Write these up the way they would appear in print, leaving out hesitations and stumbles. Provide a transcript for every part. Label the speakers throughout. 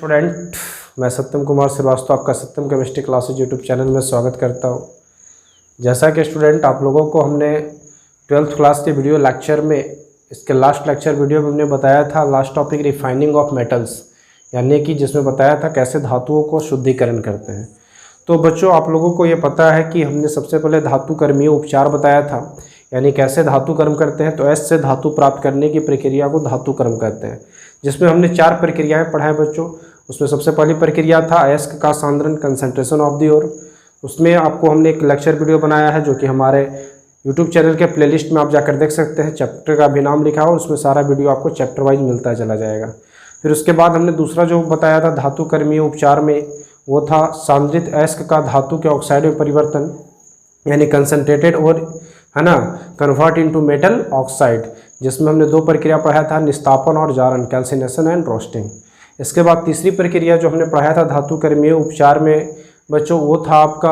Speaker 1: Student, मैं सत्यम कुमार श्रीवास्तव आपका सत्यम chemistry classes YouTube channel में स्वागत करता हूँ। जैसा कि स्टूडेंट आप लोगों को हमने 12th क्लास के वीडियो लेक्चर में इसके लास्ट लेक्चर वीडियो में हमने बताया था last topic refining of metals, यानी कि जिसमें बताया था कैसे धातुओं को शुद्धिकरण करते हैं। तो बच्चों आप लोगों को ये पता है कि हमने सबसे पहले धातु कर्मीय उपचार बताया था, यानी कैसे धातु कर्म करते हैं। तो एस से धातु प्राप्त करने की प्रक्रिया को धातु कर्म कहते हैं, जिसमें हमने 4 प्रक्रियाएं पढ़ाएं बच्चों। उसमें सबसे पहली प्रक्रिया था अयस्क का सांद्रण, कंसंट्रेशन ऑफ द ओर। उसमें आपको हमने एक लेक्चर वीडियो बनाया है जो कि हमारे यूट्यूब चैनल के प्लेलिस्ट में आप जाकर देख सकते हैं। चैप्टर का भी नाम लिखा हो, उसमें सारा वीडियो आपको चैप्टर वाइज मिलता चला जाएगा। फिर उसके बाद हमने दूसरा जो बताया था धातु कर्मीय उपचार में, वो था सांद्रित अयस्क का धातु के ऑक्साइड में परिवर्तन, यानी कंसनट्रेटेड और है ना कन्वर्ट इनटू मेटल ऑक्साइड, जिसमें हमने 2 प्रक्रिया पढ़ाया था, निस्तापन और जारन, कैल्सिनेशन एंड रोस्टिंग। इसके बाद तीसरी प्रक्रिया जो हमने पढ़ाया था धातु कर्मीय उपचार में बच्चों, वो था आपका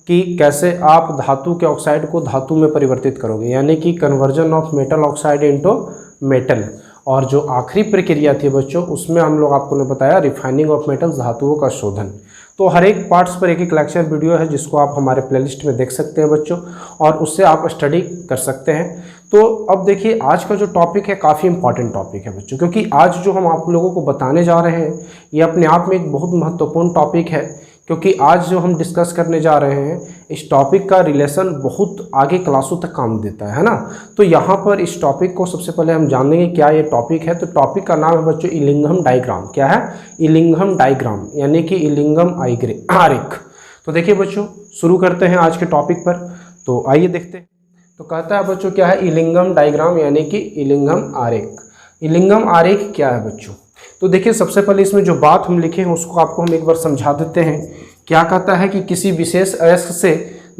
Speaker 1: कि कैसे आप धातु के ऑक्साइड को धातु में परिवर्तित करोगे, यानी कि conversion of metal oxide into metal. और जो आखिरी प्रक्रिया थी बच्चों, उसमें हम लोग आपको ने बताया रिफाइनिंग ऑफ मेटल्स, धातुओं का शोधन। तो हर एक पार्ट्स पर एक लेक्चर वीडियो है जिसको आप हमारे प्लेलिस्ट में देख सकते हैं बच्चों, और उससे आप स्टडी कर सकते हैं। तो अब देखिए आज का जो टॉपिक है काफ़ी इंपॉर्टेंट टॉपिक है बच्चों, क्योंकि आज जो हम आप लोगों को बताने जा रहे हैं ये अपने आप में एक बहुत महत्वपूर्ण टॉपिक है, क्योंकि आज जो हम डिस्कस करने जा रहे हैं इस टॉपिक का रिलेशन बहुत आगे क्लासों तक काम देता है ना। तो यहाँ पर इस टॉपिक को सबसे पहले हम जानेंगे क्या ये टॉपिक है। तो टॉपिक का नाम है बच्चों इलिंघम डायग्राम। क्या है? इलिंघम डायग्राम, यानी कि इलिंघम आरेख। तो देखिए बच्चों शुरू करते हैं आज के टॉपिक पर। तो आइए देखते हैं। तो कहता है बच्चों क्या है इलिंघम डायग्राम, यानी कि इलिंघम आरेख। इलिंघम आरेख क्या है बच्चों? तो देखिए सबसे पहले इसमें जो बात हम लिखे हैं उसको आपको हम एक बार समझा देते हैं। क्या कहता है कि किसी विशेष अयस्क से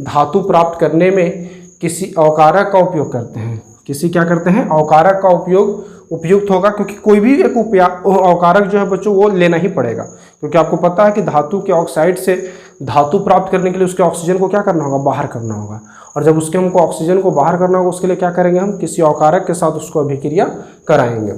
Speaker 1: धातु प्राप्त करने में किसी अवकारक का उपयोग करते हैं। किसी क्या करते हैं? अवकारक का उपयोग उपयुक्त होगा, क्योंकि कोई भी एक अवकारक जो है बच्चों वो लेना ही पड़ेगा, क्योंकि आपको पता है कि धातु के ऑक्साइड से धातु प्राप्त करने के लिए उसके ऑक्सीजन को क्या करना होगा? बाहर करना होगा। और जब उसके हमको ऑक्सीजन को बाहर करना होगा उसके लिए क्या करेंगे? हम किसी अवकारक के साथ उसको अभिक्रिया कराएंगे।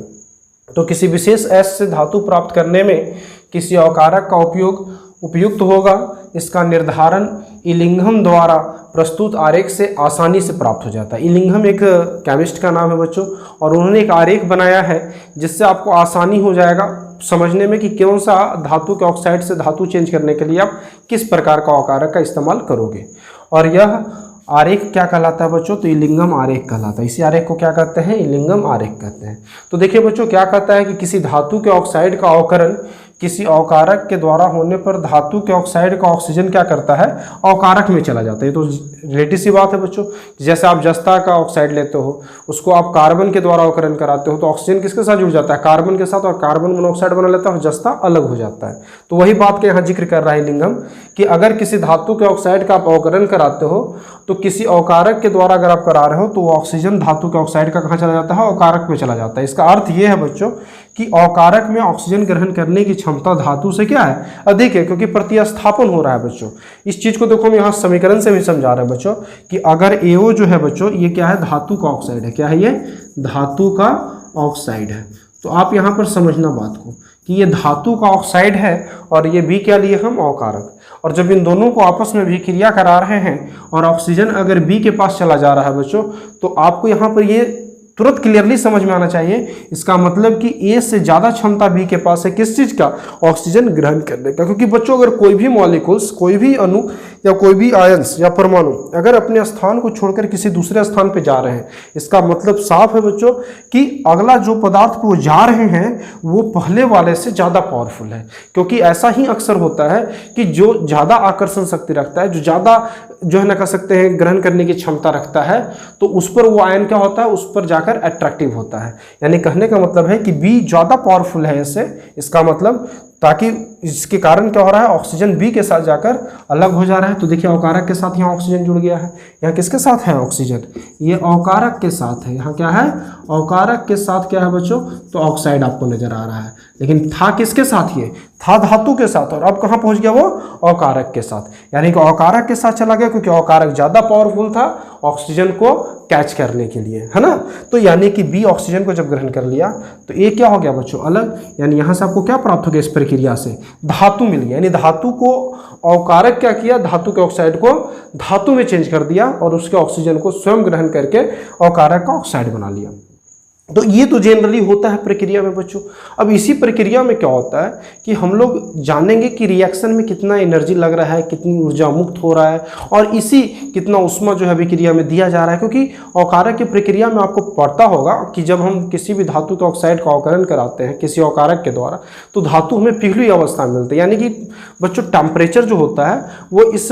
Speaker 1: तो किसी विशेष अयस्क से धातु प्राप्त करने में किसी अवकारक का उपयोग उपयुक्त होगा, इसका निर्धारण इलिंघम द्वारा प्रस्तुत आरेख से आसानी से प्राप्त हो जाता है। इलिंघम एक केमिस्ट का नाम है बच्चों, और उन्होंने एक आरेख बनाया है जिससे आपको आसानी हो जाएगा समझने में कि कौन सा धातु के ऑक्साइड से धातु चेंज करने के लिए आप किस प्रकार का अवकारक का इस्तेमाल करोगे। और यह आरेख क्या कहलाता है बच्चों? तो इलिंघम आरेख कहलाता है। इसी आरेख को क्या कहते हैं? इलिंघम आरेख कहते हैं। तो देखिए बच्चों क्या कहता है कि किसी धातु के ऑक्साइड का अवकरण किसी अवकारक के द्वारा होने पर धातु के ऑक्साइड का ऑक्सीजन क्या करता है? अवकारक में चला जाता है। तो रिलेटिव सी बात है बच्चों। जैसे आप जस्ता का ऑक्साइड लेते हो, उसको आप कार्बन के द्वारा अवकरण कराते हो, तो ऑक्सीजन किसके साथ जुड़ जाता है? कार्बन के साथ, और कार्बन मोनोऑक्साइड बना लेता है और जस्ता अलग हो जाता है। तो वही बात के यहाँ जिक्र कर रहा है इलिंघम, कि अगर किसी धातु के ऑक्साइड का आप अवकरण कराते हो तो किसी अवकारक के द्वारा अगर आप करा रहे हो तो वो ऑक्सीजन धातु के ऑक्साइड का कहाँ चला जाता है? अवकारक में चला जाता है। इसका अर्थ ये है बच्चों कि अवकारक में ऑक्सीजन ग्रहण करने की क्षमता धातु से क्या है? अधिक है, क्योंकि प्रतिस्थापन हो रहा है बच्चों। इस चीज को देखो हम यहाँ समीकरण से भी समझा रहे हैं बच्चों कि अगर AO जो है बच्चों ये क्या है? धातु का ऑक्साइड है। क्या है ये? धातु का ऑक्साइड है। तो आप यहाँ पर समझना बात को कि ये धातु का ऑक्साइड है और ये B क्या लिए हम? अवकारक। और जब इन दोनों को आपस में अभिक्रिया करा रहे हैं और ऑक्सीजन अगर B के पास चला जा रहा है बच्चों, तो आपको यहाँ पर ये तुरंत क्लियरली समझ में आना चाहिए। इसका मतलब कि A से ज़्यादा क्षमता B के पास है किस चीज़ का? ऑक्सीजन ग्रहण करने का। क्योंकि बच्चों अगर कोई भी मॉलिक्यूल्स, कोई भी अणु या कोई भी आयंस या परमाणु अगर अपने स्थान को छोड़कर किसी दूसरे स्थान पे जा रहे हैं, इसका मतलब साफ है बच्चों कि अगला जो पदार्थ पे वो जा रहे हैं वो पहले वाले से ज़्यादा पावरफुल है। क्योंकि ऐसा ही अक्सर होता है कि जो ज़्यादा आकर्षण शक्ति रखता है, जो ज़्यादा जो है ना कह सकते हैं ग्रहण करने की क्षमता रखता है, तो उस पर वो आयन क्या होता है? उस पर जाकर अट्रैक्टिव होता है। यानी कहने का मतलब है कि B ज़्यादा पावरफुल है इससे, इसका मतलब ताकि इसके कारण क्या हो रहा है? ऑक्सीजन B के साथ जाकर अलग हो जा रहा है। तो देखिए अवकारक के साथ यहाँ ऑक्सीजन जुड़ गया है। यहाँ किसके साथ है ऑक्सीजन? ये अवकारक के साथ है। यहाँ क्या है? अवकारक के साथ क्या है बच्चों? तो ऑक्साइड आपको नजर आ रहा है। लेकिन था किसके साथ? ये था धातु के साथ और अब कहाँ पहुंच गया वो अकारक के साथ, यानी कि अकारक के साथ चला गया क्योंकि अकारक ज्यादा पावरफुल था ऑक्सीजन को कैच करने के लिए, है ना। तो यानी कि बी ऑक्सीजन को जब ग्रहण कर लिया तो ए क्या हो गया बच्चों अलग, यानी यहां से आपको क्या प्राप्त हो गया इस प्रक्रिया से, धातु मिल गया, यानी धातु को अकारक क्या किया, धातु के ऑक्साइड को धातु में चेंज कर दिया और उसके ऑक्सीजन को स्वयं ग्रहण करके अकारक का ऑक्साइड बना लिया। तो ये तो जनरली होता है प्रक्रिया में बच्चों। अब इसी प्रक्रिया में क्या होता है कि हम लोग जानेंगे कि रिएक्शन में कितना एनर्जी लग रहा है, कितनी ऊर्जा मुक्त हो रहा है और इसी कितना उष्मा जो है अभिक्रिया में दिया जा रहा है, क्योंकि अकारक की प्रक्रिया में आपको पता होगा कि जब हम किसी भी धातु के ऑक्साइड का अवकरण कराते हैं किसी अकारक के द्वारा तो धातु हमें पिघली अवस्था में मिलती है, यानी कि बच्चों टेम्परेचर जो होता है वो इस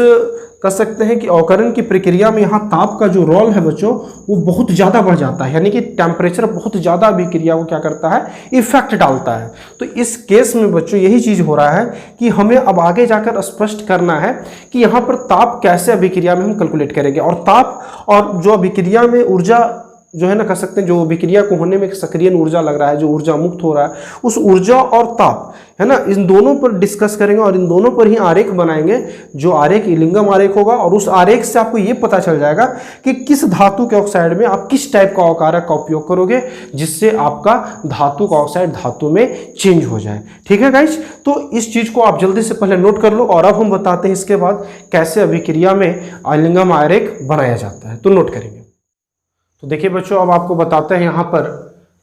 Speaker 1: कह सकते हैं कि अवकरण की प्रक्रिया में यहाँ ताप का जो रोल है बच्चों वो बहुत ज़्यादा बढ़ जाता है, यानी कि टेम्परेचर बहुत ज़्यादा अभिक्रिया को क्या करता है इफेक्ट डालता है। तो इस केस में बच्चों यही चीज़ हो रहा है कि हमें अब आगे जाकर स्पष्ट करना है कि यहाँ पर ताप कैसे अभिक्रिया में हम कैलकुलेट करेंगे और ताप और जो अभिक्रिया में ऊर्जा जो है ना कह सकते हैं जो अभिक्रिया को होने में सक्रियण ऊर्जा लग रहा है, जो ऊर्जा मुक्त हो रहा है, उस ऊर्जा और ताप है ना इन दोनों पर डिस्कस करेंगे और इन दोनों पर ही आरेख बनाएंगे। जो आरेख इलिंगम आरेख होगा और उस आरेख से आपको ये पता चल जाएगा कि किस धातु के ऑक्साइड में आप किस टाइप का अकारक का उपयोग करोगे जिससे आपका धातु का ऑक्साइड धातु में चेंज हो जाए। ठीक है गाइज, तो इस चीज को आप जल्दी से पहले नोट कर लो और अब हम बताते हैं इसके बाद कैसे अभिक्रिया में इलिंगम आरेख बनाया जाता है, तो नोट करेंगे। तो देखिए बच्चों अब आपको बताते हैं यहाँ पर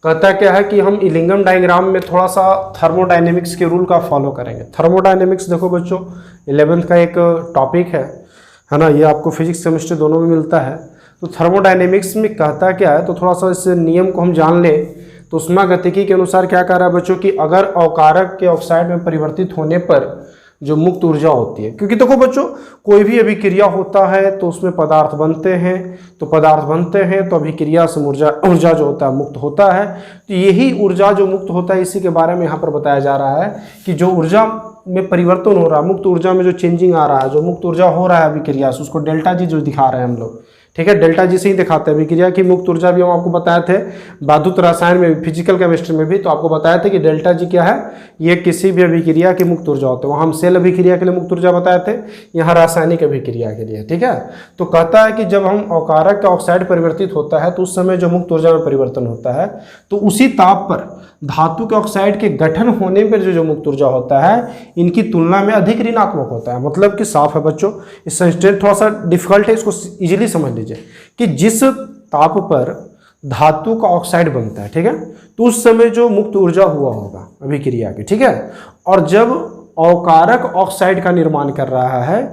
Speaker 1: कहता क्या है कि हम इलिंगम डायग्राम में थोड़ा सा थर्मोडायनेमिक्स के रूल का फॉलो करेंगे। थर्मोडायनेमिक्स देखो बच्चों 11th का एक टॉपिक है ना, ये आपको फिजिक्स केमिस्ट्री दोनों में मिलता है। तो थर्मोडायनेमिक्स में कहता क्या है, तो थोड़ा सा इस नियम को हम जान लें। तो उष्मागतिकी के अनुसार क्या कह रहा है बच्चों कि अगर अकारक के ऑक्साइड में परिवर्तित होने पर जो मुक्त ऊर्जा होती है, क्योंकि देखो बच्चों कोई भी अभिक्रिया होता है तो उसमें पदार्थ बनते हैं, तो पदार्थ बनते हैं तो अभिक्रिया से ऊर्जा जो होता है मुक्त होता है। तो यही ऊर्जा जो मुक्त होता है इसी के बारे में यहाँ पर बताया जा रहा है कि जो ऊर्जा में परिवर्तन हो रहा है, मुक्त ऊर्जा में जो चेंजिंग आ रहा है, जो मुक्त ऊर्जा हो रहा है अभिक्रिया से, उसको डेल्टा जी जो दिखा रहे हैं हम लोग, ठीक है, डेल्टा जी से ही दिखाते हैं। अभिक्रिया की मुक्त ऊर्जा भी हम आपको बताए थे विद्युत रसायन में, फिजिकल केमिस्ट्री में भी, तो आपको बताया था कि डेल्टा जी क्या है, ये किसी भी अभिक्रिया की मुक्त ऊर्जा होती है। वहाँ हम सेल अभिक्रिया के लिए मुक्त ऊर्जा बताए थे, यहाँ रासायनिक अभिक्रिया के लिए। ठीक है, तो कहता है कि जब हम अकारक का ऑक्साइड परिवर्तित होता है तो उस समय जो मुक्त ऊर्जा में परिवर्तन होता है तो उसी ताप पर धातु के ऑक्साइड के गठन होने पर जो मुक्त ऊर्जा होता है इनकी तुलना में अधिक ऋणात्मक होता है। मतलब कि साफ है बच्चों, इस सेंटेंस थोड़ा सा डिफिकल्ट है, इसको इजीली समझ लीजिए कि जिस ताप पर धातु का ऑक्साइड बनता है, ठीक है, तो उस समय जो मुक्त ऊर्जा हुआ होगा अभिक्रिया की, ठीक है, और जब अकारक ऑक्साइड का निर्माण कर रहा है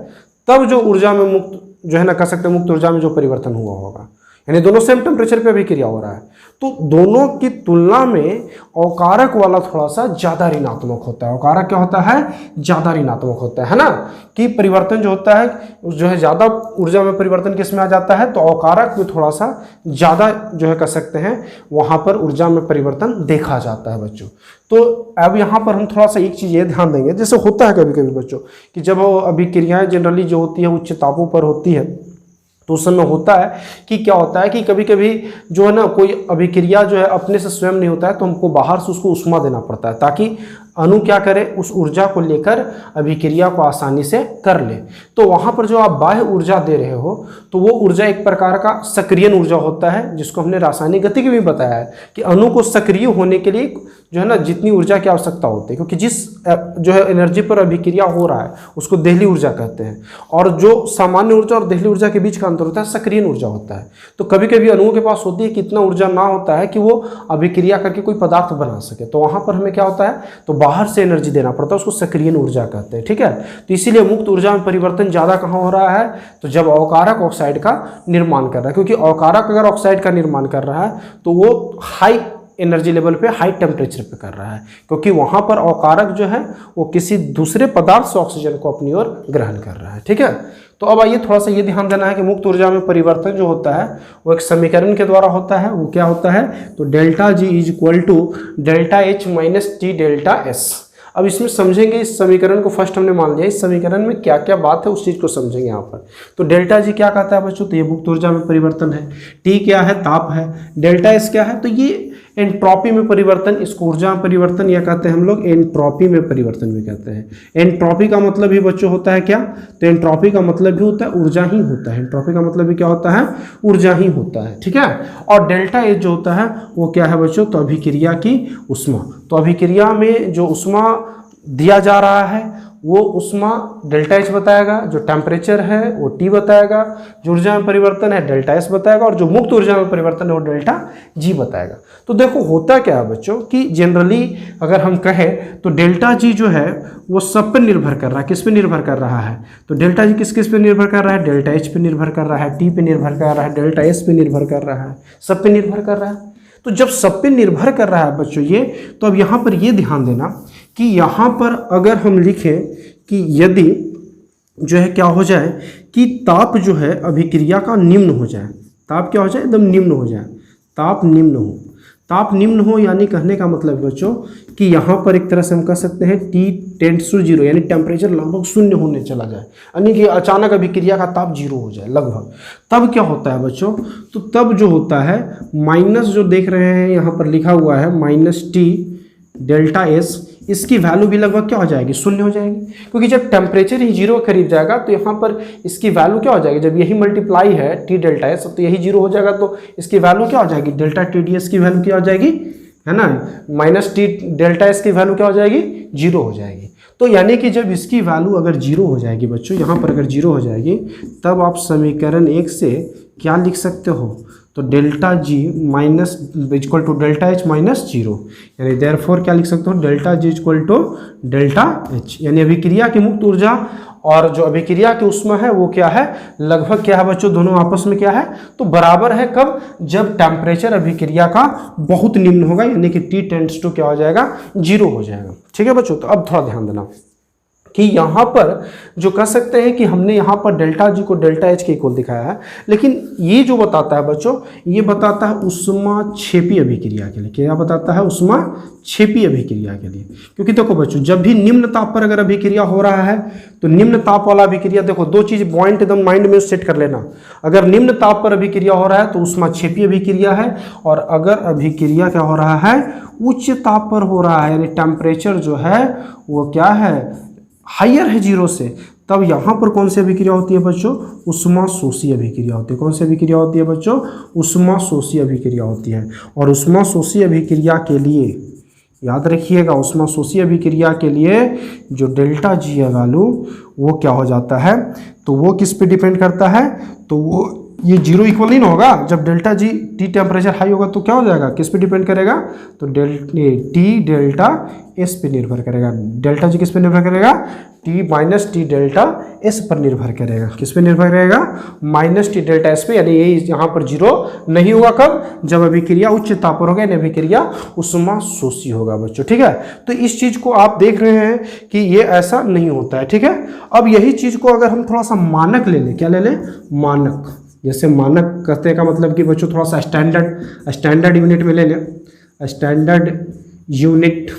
Speaker 1: तब जो ऊर्जा में मुक्त जो है ना कह सकते हैं मुक्त ऊर्जा में जो परिवर्तन हुआ होगा, यानी दोनों सेम टेम्परेचर पे अभिक्रिया हो रहा है, तो दोनों की तुलना में अकारक वाला थोड़ा सा ज्यादा ऋणात्मक होता है। अकारक क्या होता है, ज्यादा ऋणात्मक होता है ना, कि परिवर्तन जो होता है जो है ज्यादा ऊर्जा में परिवर्तन किस में आ जाता है, तो अकारक में थोड़ा सा ज्यादा जो है कह सकते हैं वहां पर ऊर्जा में परिवर्तन देखा जाता है बच्चों। तो अब यहाँ पर हम थोड़ा सा एक चीज ये ध्यान देंगे, जैसे होता है कभी कभी बच्चों कि जब अभिक्रियाएं जनरली जो होती है उच्च तापों पर होती है तो उस समय होता है कि क्या होता है कि कभी कभी जो है ना कोई अभिक्रिया जो है अपने से स्वयं नहीं होता है तो हमको बाहर से उसको उष्मा देना पड़ता है ताकि अणु क्या करे, उस ऊर्जा को लेकर अभिक्रिया को आसानी से कर ले। तो वहाँ पर जो आप बाह्य ऊर्जा दे रहे हो तो वो ऊर्जा एक प्रकार का सक्रियण ऊर्जा होता है, जिसको हमने रासायनिक गतिकी भी बताया है कि अणु को सक्रिय होने के लिए जो है ना जितनी ऊर्जा की आवश्यकता होती है, क्योंकि जिस जो है एनर्जी पर अभिक्रिया हो रहा है उसको देहली ऊर्जा कहते हैं, और जो सामान्य ऊर्जा और देहली ऊर्जा के बीच का अंतर होता है सक्रियण ऊर्जा होता है। तो कभी कभी अणुओं के पास होती है कि इतना ऊर्जा ना होता है कि वो अभिक्रिया करके कोई पदार्थ बना सके, तो वहाँ पर हमें क्या होता है, तो बाहर से एनर्जी देना पड़ता है, उसको सक्रियण ऊर्जा कहते हैं। ठीक है, तो इसीलिए मुक्त ऊर्जा में परिवर्तन ज्यादा कहाँ हो रहा है, तो जब अकारक ऑक्साइड का निर्माण कर रहा है, क्योंकि अकारक अगर ऑक्साइड का निर्माण कर रहा है तो वो हाई एनर्जी लेवल पे हाई टेम्परेचर पे कर रहा है, क्योंकि वहां पर अकारक जो है वो किसी दूसरे पदार्थ से ऑक्सीजन को अपनी ओर ग्रहण कर रहा है। ठीक है, तो अब आइए थोड़ा सा ये ध्यान देना है कि मुक्त ऊर्जा में परिवर्तन जो होता है वो एक समीकरण के द्वारा होता है। वो क्या होता है, तो delta G is equal to delta H minus T delta S. अब इसमें समझेंगे इस समीकरण को, फर्स्ट हमने मान लिया इस समीकरण में क्या क्या बात है उस चीज को समझेंगे यहाँ पर। तो डेल्टा जी क्या कहता है बच्चों, तो ये मुक्त ऊर्जा में परिवर्तन है, टी क्या है, ताप है, डेल्टा एस क्या है, तो ये एंट्रोपी में परिवर्तन, इसको ऊर्जा में परिवर्तन या कहते हैं हम लोग एंट्रोपी में परिवर्तन भी कहते हैं। एंट्रोपी का मतलब ही बच्चों होता है क्या, तो एंट्रोपी का मतलब भी होता है ऊर्जा ही होता है। एंट्रोपी का मतलब भी क्या होता है, ऊर्जा ही होता है, ठीक है। और डेल्टा एच जो होता है वो क्या है बच्चों, तो अभिक्रिया की उष्मा। तो अभिक्रिया में जो उष्मा दिया जा रहा है वो उष्मा डेल्टा एच बताएगा, जो टेम्परेचर है वो टी बताएगा, जो ऊर्जा में परिवर्तन है डेल्टा एस बताएगा, और जो मुक्त ऊर्जा में परिवर्तन है वो डेल्टा जी बताएगा। तो देखो होता क्या है बच्चों कि जनरली अगर हम कहें तो डेल्टा जी जो है वो सब पर निर्भर कर रहा है। किस पे निर्भर कर रहा है, तो डेल्टा जी किस किस पे निर्भर कर रहा है, डेल्टा एच पे निर्भर कर रहा है, टी पे निर्भर कर रहा है, डेल्टा एस पे निर्भर कर रहा है, सब पे निर्भर कर रहा है। तो जब सब पे निर्भर कर रहा है बच्चों ये, तो अब यहाँ पर ये ध्यान देना कि यहाँ पर अगर हम लिखें कि यदि जो है क्या हो जाए कि ताप जो है अभिक्रिया का निम्न हो जाए, ताप क्या हो जाए, एकदम निम्न हो जाए, ताप निम्न हो। ताप निम्न हो यानी कहने का मतलब बच्चों कि यहाँ पर एक तरह से हम कह सकते हैं T टेंड्स टू जीरो, यानी टेम्परेचर लगभग शून्य होने चला जाए, यानी कि अचानक अभिक्रिया का ताप जीरो हो जाए लगभग। तब क्या होता है बच्चों, तो तब जो होता है माइनस जो देख रहे हैं यहाँ पर लिखा हुआ है माइनस टी डेल्टा एस, इसकी वैल्यू भी लगभग क्या हो जाएगी, शून्य हो जाएगी। क्योंकि जब टेम्परेचर ही जीरो करीब जाएगा तो यहाँ पर इसकी वैल्यू क्या हो जाएगी, जब यही मल्टीप्लाई है टी डेल्टा एस तो यही जीरो हो जाएगा, तो इसकी वैल्यू क्या हो जाएगी, डेल्टा टी डी एस की वैल्यू क्या हो जाएगी, है ना, माइनस टी डेल्टा एस की वैल्यू क्या हो जाएगी, जीरो हो जाएगी। तो यानी कि जब इसकी वैल्यू अगर जीरो हो जाएगी बच्चों, यहाँ पर अगर जीरो हो जाएगी तब आप समीकरण 1 से क्या लिख सकते हो, तो delta G minus equal to delta H minus zero, यानी देयरफॉर क्या लिख सकते हो, delta G equal to delta H, यानी अभिक्रिया की मुक्त ऊर्जा और जो अभिक्रिया की उष्मा है वो क्या है, लगभग क्या है बच्चों, दोनों आपस में क्या है, तो बराबर है। कब, जब टेम्परेचर अभिक्रिया का बहुत निम्न होगा, यानी कि टी टेंड्स टू क्या हो जाएगा, जीरो हो जाएगा। ठीक है बच्चों, तो अब थोड़ा ध्यान देना कि यहाँ पर जो कह सकते हैं कि हमने यहाँ पर डेल्टा जी को डेल्टा एच के इक्वल दिखाया है, लेकिन ये जो बताता है बच्चों, ये बताता है ऊष्माक्षेपी अभिक्रिया के लिए। क्या बताता है, ऊष्माक्षेपी अभिक्रिया के लिए। क्योंकि देखो बच्चों, जब भी निम्न ताप पर अगर अभिक्रिया हो रहा है तो निम्न ताप वाला अभिक्रिया, देखो दो चीज पॉइंट एकदम माइंड में सेट कर लेना। अगर निम्न ताप पर अभिक्रिया हो रहा है तो ऊष्माक्षेपी अभिक्रिया है, और अगर अभिक्रिया क्या हो रहा है, उच्च ताप पर हो रहा है, यानी टेम्परेचर जो है वो क्या है, हायर है जीरो से, तब यहाँ पर कौन सी अभिक्रिया होती है बच्चों, ऊष्माशोषी अभिक्रिया होती है। कौन सी अभिक्रिया होती है बच्चों, ऊष्माशोषी अभिक्रिया होती है। और ऊष्माशोषी अभिक्रिया के लिए याद रखिएगा, ऊष्माशोषी अभिक्रिया के लिए जो डेल्टा जी है वैल्यू वो क्या हो जाता है, तो वो किस पे डिपेंड करता है, तो वो ये जीरो इक्वल नहीं होगा। जब delta G T temperature high होगा तो क्या हो जाएगा, किस पे डिपेंड करेगा, तो टी डेल्टा एस पे निर्भर करेगा। डेल्टा जी किस पे निर्भर करेगा, T minus T delta S पर निर्भर करेगा। किस पे निर्भर करेगा, माइनस टी डेल्टा एस पे, यानी यही यहाँ पर जीरो नहीं होगा। कब, जब अभिक्रिया उच्च ताप पर होगा, यानी अभिक्रिया ऊष्माशोषी होगा बच्चों। ठीक है, तो इस चीज को आप देख रहे हैं कि ये ऐसा नहीं होता है। ठीक है, अब यही चीज को अगर हम थोड़ा सा मानक ले लें, क्या ले लें, मानक। जैसे मानक कहते का मतलब कि बच्चों थोड़ा सा स्टैंडर्ड यूनिट में ले लें, स्टैंडर्ड यूनिट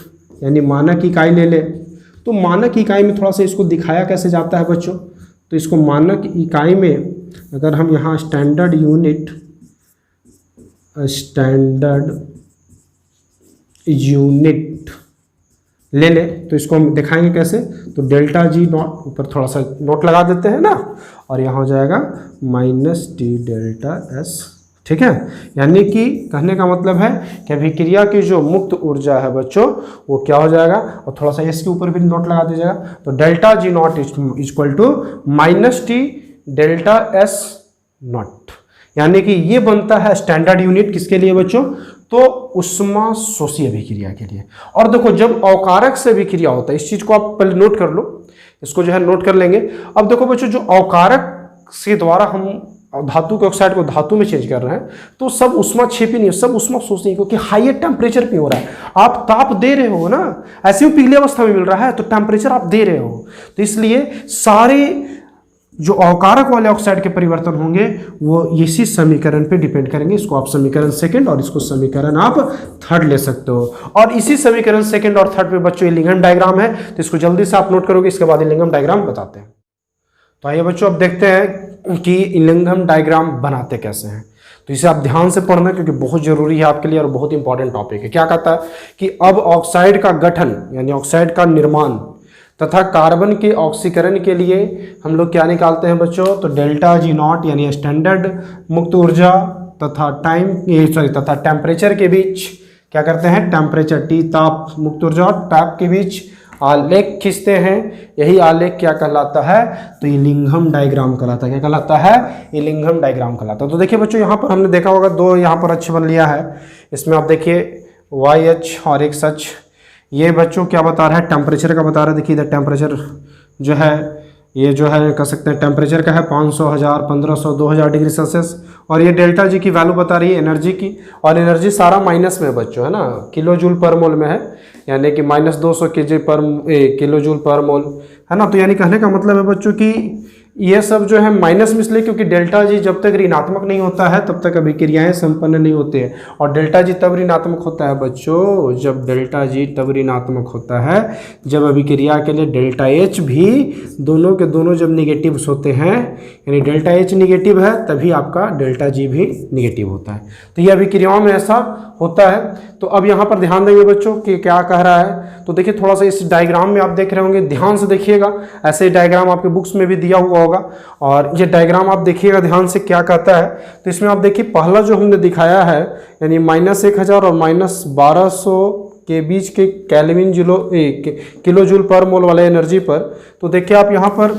Speaker 1: यानी मानक इकाई ले लें। तो मानक इकाई में थोड़ा सा इसको दिखाया कैसे जाता है बच्चों, तो इसको मानक इकाई में अगर हम यहाँ स्टैंडर्ड यूनिट ले लें तो इसको हम दिखाएंगे कैसे, तो डेल्टा जी नॉट, ऊपर थोड़ा सा नोट लगा देते हैं ना, और यहाँ हो जाएगा माइनस टी डेल्टा एस। ठीक है, यानी कि कहने का मतलब है कि अभिक्रिया की जो मुक्त ऊर्जा है बच्चों वो क्या हो जाएगा, और थोड़ा सा एस के ऊपर भी नोट लगा दीजिएगा, तो delta G nought equal to minus T delta S nought, यानी कि ये बनता है स्टैंडर्ड यूनिट किसके लिए बच्चों, तो ऊष्माशोषी अभिक्रिया के लिए। और देखो जब अवकारक से अभिक्रिया होता है, इस चीज को आप पहले नोट कर लो, इसको जो है नोट कर लेंगे। अब देखो बच्चों, जो अवकारक से द्वारा हम धातु के ऑक्साइड को धातु में चेंज कर रहे हैं तो सब ऊष्माक्षेपी नहीं, सब ऊष्माशोषी, क्योंकि हाईर टेम्परेचर पे हो रहा है। आप ताप दे रहे हो ना, ऐसे ही पिघली अवस्था में मिल रहा है तो टेम्परेचर आप दे रहे हो, तो इसलिए सारे जो अवकारक वाले ऑक्साइड के परिवर्तन होंगे वो इसी समीकरण पे डिपेंड करेंगे। इसको आप समीकरण सेकंड और इसको समीकरण आप थर्ड ले सकते हो। और इसी समीकरण सेकंड और थर्ड पे बच्चों ये लिंघम डायग्राम है, तो इसको जल्दी से आप नोट करोगे, इसके बाद ये लिंघम डायग्राम बताते हैं। तो आइए बच्चों अब देखते हैं कि लिंघम डायग्राम बनाते कैसे हैं। तो इसे आप ध्यान से पढ़ना क्योंकि बहुत जरूरी है आपके लिए और बहुत इंपॉर्टेंट टॉपिक है। क्या कहता है कि अब ऑक्साइड का गठन यानी ऑक्साइड का निर्माण तथा कार्बन के ऑक्सीकरण के लिए हम लोग क्या निकालते हैं बच्चों, तो डेल्टा जी नॉट यानी स्टैंडर्ड मुक्त ऊर्जा तथा तथा टेम्परेचर के बीच क्या करते हैं, टेम्परेचर टी ताप मुक्त ऊर्जा और ताप के बीच आलेख खींचते हैं। यही आलेख क्या कहलाता है, तो इलिंघम डायग्राम कहलाता है। क्या कहलाता है, इलिंघम डायग्राम कहलाता है। तो देखिए बच्चों यहाँ पर हमने देखा होगा दो यहाँ पर अक्ष बन लिया है। इसमें आप देखिए वाई अक्ष और एक्स अक्ष, ये बच्चों क्या बता रहा है, टेम्परेचर का बता रहा है। देखिए इधर टेम्परेचर जो है ये जो है कह सकते हैं टेम्परेचर का है 500, 1000, 1500, 2000 डिग्री सेल्सियस। और ये डेल्टा जी की वैल्यू बता रही है एनर्जी की, और एनर्जी सारा माइनस में है बच्चों, है ना, किलो जूल पर मोल में है, यानी कि -200 किलो जूल पर मोल, है ना। तो यानी कहने का मतलब है बच्चों कि ये सब जो है माइनस में इसलिए क्योंकि डेल्टा जी जब तक ऋणात्मक नहीं होता है तब तक अभिक्रियाएं संपन्न नहीं होती है। और डेल्टा जी तब ऋणात्मक होता है बच्चों, जब डेल्टा जी तब ऋणात्मक होता है जब अभिक्रिया के लिए डेल्टा एच भी दोनों के दोनों जब निगेटिव्स होते हैं, यानी डेल्टा एच निगेटिव है तभी आपका डेल्टा जी भी निगेटिव होता है। तो ये अभिक्रियाओं में ऐसा होता है। तो अब यहाँ पर ध्यान देंगे बच्चों कि क्या कह रहा है। तो देखिए थोड़ा सा इस डायग्राम में आप देख रहे होंगे, ध्यान से देखिएगा, ऐसे डायग्राम आपके बुक्स में भी दिया हुआ होगा और ये डायग्राम आप देखिएगा ध्यान से क्या कहता है। तो इसमें आप देखिए पहला जो हमने दिखाया है यानी -1000 और -1200 के बीच के केल्विन किलो जूल पर मोल वाले एनर्जी पर, तो देखिए आप यहाँ पर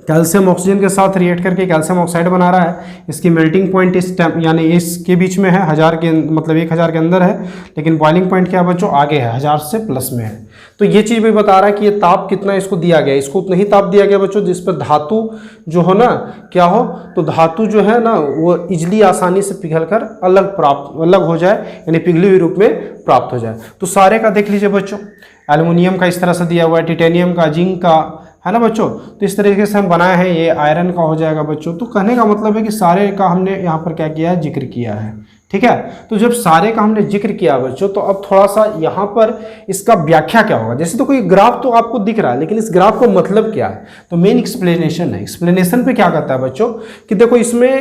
Speaker 1: कैल्शियम ऑक्सीजन के साथ रिएक्ट करके कैल्शियम ऑक्साइड बना रहा है। इसकी मेल्टिंग पॉइंट इस यानी इसके बीच में है, 1000 के मतलब 1000 के अंदर है, लेकिन बॉइलिंग पॉइंट क्या बच्चों आगे है, 1000 से प्लस में है। तो ये चीज़ भी बता रहा है कि ये ताप कितना इसको दिया गया, इसको उतना ही ताप दिया गया बच्चों जिस पर धातु जो हो ना क्या हो, तो धातु जो है ना वो इजली आसानी से पिघलकर अलग हो जाए, यानी पिघली हुई रूप में प्राप्त हो जाए। तो सारे का देख लीजिए बच्चों, एल्युमिनियम का इस तरह से दिया हुआ है, टिटेनियम का, जिंक का, है ना बच्चों। तो इस तरीके से हम बनाए हैं, ये आयरन का हो जाएगा बच्चों। तो कहने का मतलब है कि सारे का हमने यहाँ पर क्या किया है, जिक्र किया है, ठीक है। तो जब सारे का हमने जिक्र किया बच्चों, तो अब थोड़ा सा यहाँ पर इसका व्याख्या क्या होगा। जैसे तो कोई ग्राफ तो आपको दिख रहा है, लेकिन इस ग्राफ का मतलब क्या है, तो मेन एक्सप्लेनेशन है। एक्सप्लेनेशन पे क्या कहता है बच्चों कि देखो इसमें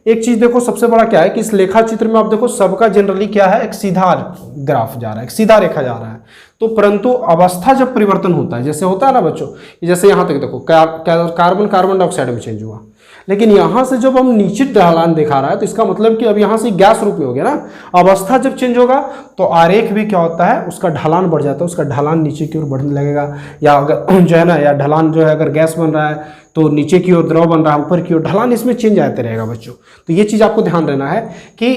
Speaker 1: एक चीज देखो सबसे बड़ा क्या है कि इस लेखा चित्र में आप देखो सबका जनरली क्या है, एक सीधा ग्राफ जा रहा है, एक सीधा रेखा जा रहा है। तो परंतु अवस्था जब परिवर्तन होता है, जैसे होता है ना बच्चों, जैसे यहाँ तक देखो कार्बन डाइऑक्साइड में चेंज हुआ, लेकिन यहाँ से जब हम नीचे ढलान दिखा रहा है तो इसका मतलब कि अब यहाँ से गैस रूप में हो गया ना। अवस्था जब चेंज होगा तो आरेख भी क्या होता है, उसका ढलान बढ़ जाता है, उसका ढलान नीचे की ओर बढ़ने लगेगा। या अगर जो है ना, या ढलान जो है अगर गैस बन रहा है तो नीचे की ओर द्रव बन रहा है, ऊपर की ओर ढलान इसमें चेंज आते रहेगा बच्चों। तो ये चीज़ आपको ध्यान रहना है कि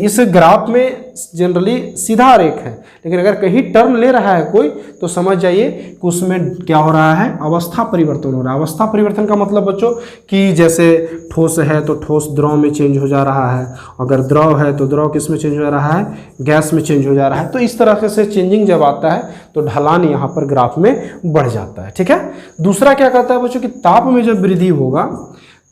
Speaker 1: इस ग्राफ में जनरली सीधा रेख है, लेकिन अगर कहीं टर्न ले रहा है कोई तो समझ जाइए कि उसमें क्या हो रहा है, अवस्था परिवर्तन हो रहा है। अवस्था परिवर्तन का मतलब बच्चों कि जैसे ठोस है तो ठोस द्रव में चेंज हो जा रहा है, अगर द्रव है तो द्रव किस में चेंज हो रहा है, गैस में चेंज हो जा रहा है। तो इस तरह से चेंजिंग जब आता है तो ढलान यहाँ पर ग्राफ में बढ़ जाता है, ठीक है। दूसरा क्या कहता है बच्चों कि ताप में जब वृद्धि होगा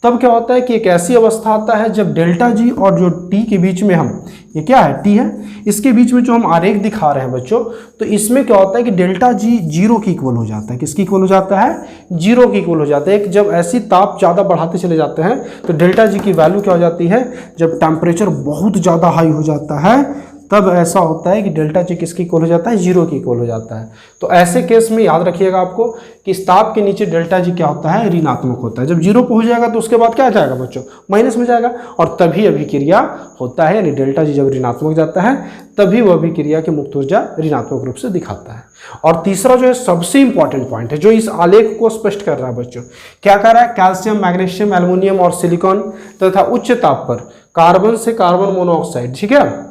Speaker 1: तब क्या होता है कि एक ऐसी अवस्था आता है जब डेल्टा जी और जो टी के बीच में हम, ये क्या है, टी है, इसके बीच में जो हम आरेख दिखा रहे हैं बच्चों, तो इसमें क्या होता है कि डेल्टा जी 0 की इक्वल हो जाता है। किसकी इक्वल हो जाता है, 0 की इक्वल हो जाता है। जब ऐसी ताप ज़्यादा बढ़ाते चले जाते हैं तो डेल्टा जी की वैल्यू क्या हो जाती है, जब टेम्परेचर बहुत ज़्यादा हाई हो जाता है तब ऐसा होता है कि डेल्टा जी किसकी इक्वल हो जाता है, 0 की इक्वल हो जाता है। तो ऐसे केस में याद रखिएगा आपको कि इस ताप के नीचे डेल्टा जी क्या होता है, ऋणात्मक होता है। जब 0 पे हो जाएगा तो उसके बाद क्या जाएगा बच्चों, माइनस में जाएगा, और तभी अभिक्रिया होता है। यानी डेल्टा जी जब ऋणात्मक जाता है तभी वह अभिक्रिया की मुक्त ऊर्जा ऋणात्मक रूप से दिखाता है। और तीसरा जो है सबसे इंपॉर्टेंट पॉइंट है जो इस आलेख को स्पष्ट कर रहा है बच्चों, क्या कर रहा है, कैल्शियम, मैग्नीशियम, एल्युमिनियम और सिलिकॉन तथा उच्च ताप पर कार्बन से कार्बन मोनोऑक्साइड, ठीक है,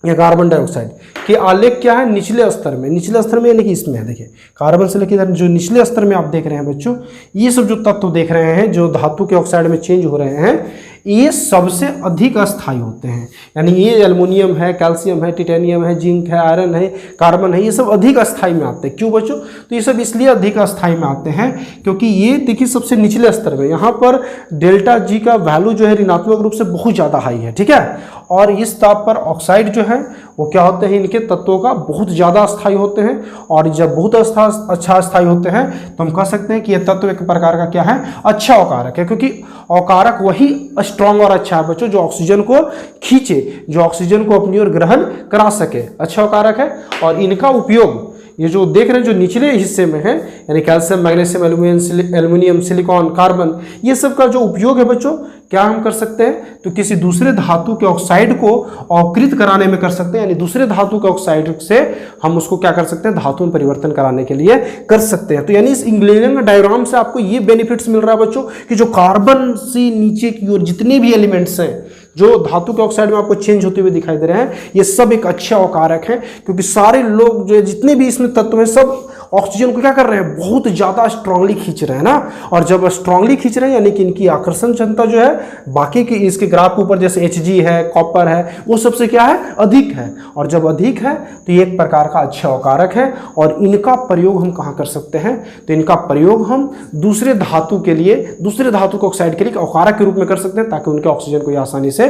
Speaker 1: या कार्बन डाइऑक्साइड कि आलेख क्या है, निचले स्तर में, निचले स्तर में यानी कि इसमें है, देखिए कार्बन से लेकर जो निचले स्तर में आप देख रहे हैं बच्चों, ये सब जो तत्व देख रहे हैं जो धातु के ऑक्साइड में चेंज हो रहे हैं, ये सबसे अधिक अस्थायी होते हैं। यानी ये एल्युमिनियम है, कैल्शियम है, टिटेनियम है, जिंक है, आयरन है, कार्बन है, ये सब अधिक अस्थायी में आते हैं। क्यों बच्चों, तो ये सब इसलिए अधिक अस्थायी में आते हैं क्योंकि ये देखिए सबसे निचले स्तर में, यहाँ पर डेल्टा जी का वैल्यू जो है ऋणात्मक रूप से बहुत ज़्यादा हाई है, ठीक है। और इस ताप पर ऑक्साइड जो है वो क्या होते हैं, इनके तत्वों का बहुत ज़्यादा अस्थायी होते हैं। और जब बहुत अच्छा अस्थायी होते हैं तो हम कह सकते हैं कि ये तत्व एक प्रकार का क्या है, अच्छा अकारक है, क्योंकि अकारक वही स्ट्रांग और अच्छा है बच्चों, जो ऑक्सीजन को खींचे, जो ऑक्सीजन को अपनी ओर ग्रहण करा सके, अच्छा कारक है। और इनका उपयोग ये जो देख रहे हैं जो निचले हिस्से में है, यानी calcium, magnesium, aluminium, silicon, carbon, ये सब का जो उपयोग है बच्चों, क्या हम कर सकते हैं, तो किसी दूसरे धातु के ऑक्साइड को अवकृत कराने में कर सकते हैं, यानी दूसरे धातु के ऑक्साइड से हम उसको क्या कर सकते हैं, धातु में परिवर्तन कराने के लिए कर सकते हैं। तो यानी इस इंजीनियरिंग डायग्राम से आपको ये बेनिफिट्स मिल रहा है बच्चों कि जो कार्बन से नीचे की ओर जितने भी एलिमेंट्स हैं जो धातु के ऑक्साइड में आपको चेंज होते हुए दिखाई दे रहे हैं, ये सब एक अच्छे अवकारक हैं, क्योंकि सारे लोग जो जितने भी इसमें तत्व हैं सब ऑक्सीजन को क्या कर रहे हैं, बहुत ज्यादा स्ट्रांगली खींच रहे हैं ना। और जब स्ट्रांगली खींच रहे हैं यानी कि इनकी आकर्षण क्षमता जो है बाकी के इसके ग्राफ के ऊपर जैसे Hg है, कॉपर है, वो सबसे क्या है, अधिक है। और जब अधिक है तो ये एक प्रकार का अच्छा अवकारक है। और इनका प्रयोग हम कहाँ कर सकते हैं, तो इनका प्रयोग हम दूसरे धातु के लिए, दूसरे धातु के ऑक्साइड के लिए अवकारक के रूप में कर सकते हैं, ताकि उनके ऑक्सीजन को ये आसानी से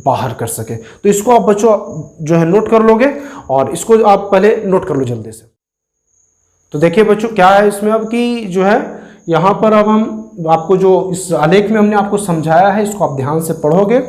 Speaker 1: बाहर कर सके। तो इसको आप बच्चों जो है नोट कर लोगे, और इसको आप पहले नोट कर लो जल्दी से। तो देखिए बच्चों क्या है इसमें अब कि जो है यहाँ पर अब हम आपको जो इस आलेख में हमने आपको समझाया है, इसको आप ध्यान से पढ़ोगे,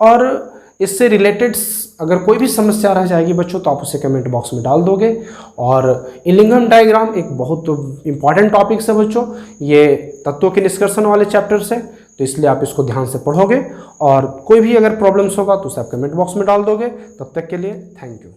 Speaker 1: और इससे रिलेटेड अगर कोई भी समस्या रह जाएगी बच्चों तो आप उसे कमेंट बॉक्स में डाल दोगे। और इलिंघम डायग्राम एक बहुत इंपॉर्टेंट टॉपिक है बच्चों, ये तत्वों के निष्कर्षण वाले चैप्टर से, तो इसलिए आप इसको ध्यान से पढ़ोगे, और कोई भी अगर प्रॉब्लम्स होगा तो उसे आप कमेंट बॉक्स में डाल दोगे। तब तक के लिए थैंक यू।